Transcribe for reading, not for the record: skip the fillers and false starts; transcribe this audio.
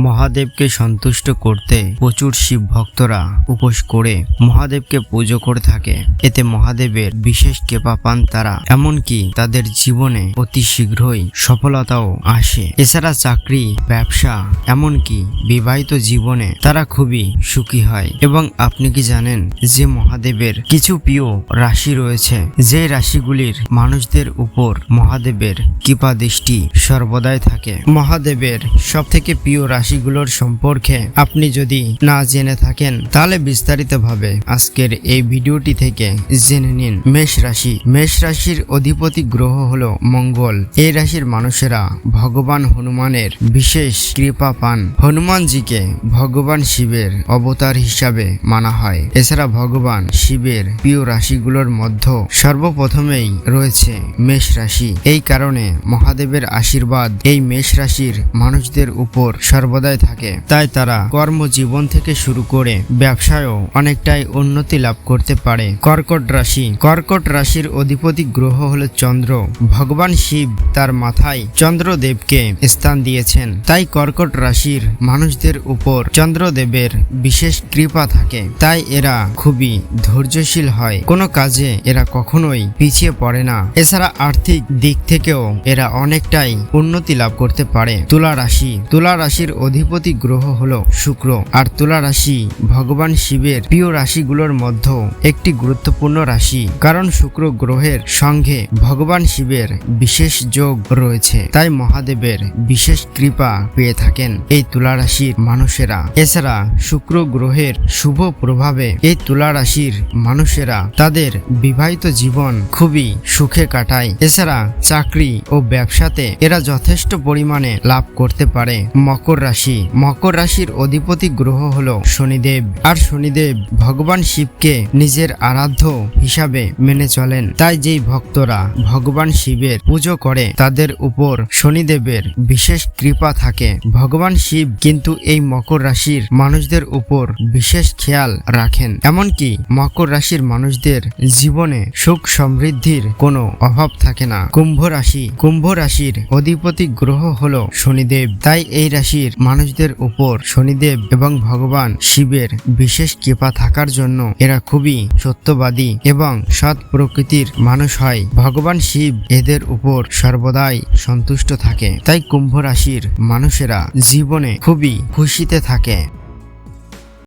মহাদেবকে সন্তুষ্ট করতে প্রচুর শিব ভক্তরা উপোস করে মহাদেবকে পুজো করে থাকে। এতে মহাদেবের বিশেষ কৃপা পান তারা, এমনকি তাদের জীবনে অতি শীঘ্রই সফলতাও আসে। এছাড়া চাকরি, ব্যবসা, এমনকি বিবাহিত জীবনে তারা খুবই সুখী হয়। এবং আপনি কি জানেন যে মহাদেবের কিছু প্রিয় রাশি রয়েছে, যে রাশিগুলির মানুষদের উপর মহাদেবের কৃপা দৃষ্টি সর্বদাই থাকে। মহাদেবের সব থেকে প্রিয় রাশিগুলোর সম্পর্কে আপনি যদি না জেনে থাকেন তাহলে বিস্তারিতভাবে আজকের এই ভিডিওটি থেকে জেনে নিন। মেষ রাশি। মেষ রাশির অধিপতি গ্রহ হলো মঙ্গল। এই রাশির মানুষেরা ভগবান হনুমানের বিশেষ কৃপা পান। হনুমানজিকে ভগবান শিবের অবতার হিসাবে মানা হয়। এছাড়া ভগবান শিবের প্রিয় রাশিগুলোর মধ্যে সর্বপ্রথমেই রয়েছে মেষ রাশি। এই কারণে মহাদেবের আশীর্বাদ এই মেষ রাশির মানুষদের উপর সর্বদাই থাকে। তাই তারা কর্মজীবন থেকে শুরু করে ব্যবসায়ও অনেকটাই উন্নতি লাভ করতে পারে। কর্কট রাশি। কর্কট রাশির অধিপতি গ্রহ হলো চন্দ্র। ভগবান শিব তার মাথায় চন্দ্রদেবকে স্থান দিয়েছেন। তাই কর্কট রাশির মানুষদের উপর চন্দ্রদেবের বিশেষ কৃপা থাকে। তাই এরা খুবই ধৈর্যশীল হয়, কোনো কাজে এরা কখনোই পিছিয়ে পড়ে না। এছাড়া আর্থিক দিক থেকেও এরা অনেকটাই উন্নতি লাভ করতে পারে। তুলা রাশি। তুলা রাশির অধিপতি গ্রহ হলো শুক্র। আর তুলা রাশি ভগবান শিবের প্রিয় রাশিগুলোর মধ্যে একটি গুরুত্বপূর্ণ রাশি, কারণ শুক্র গ্রহের সঙ্গে ভগবান শিবের বিশেষ যোগ রয়েছে। তাই মহাদেবের বিশেষ কৃপা পেয়ে থাকেন এই তুলা রাশির মানুষেরা। এছাড়া শুক্র গ্রহের শুভ প্রভাবে এই তুলা রাশির মানুষেরা তাদের বিবাহিত জীবন খুবই সুখে কাটায়। এছাড়া চাকরি ও ব্যবসাতে এরা যথেষ্ট পরিমাণে লাভ করতে পারে। মকর রাশি। মকর রাশির অধিপতি গ্রহ হলো শনিদেব। আর শনিদেব ভগবান শিবকে নিজের আরাধ্য হিসাবে মেনে চলেন। তাই যেই ভক্তরা ভগবান শিবের পুজো করে তাদের উপর শনিদেবের বিশেষ কৃপা থাকে। ভগবান শিব কিন্তু এই মকর রাশির মানুষদের উপর বিশেষ খেয়াল রাখেন। এমনকি মকর রাশির মানুষদের জীবনে সুখ সমৃদ্ধির কোনো অভাব থাকে না। কুম্ভ রাশি। কুম্ভ রাশির অধিপতি গ্রহ হলো শনিদেব। তাই এই রাশির মানুষদের উপর শনিদেব এবং ভগবান শিবের বিশেষ কৃপা থাকার জন্য এরা খুবই সত্যবাদী এবং সৎ প্রকৃতির মানুষ হয়। ভগবান শিব এদের উপর সর্বদাই সন্তুষ্ট থাকে। তাই কুম্ভ রাশির মানুষেরা জীবনে খুবই খুশিতে থাকে।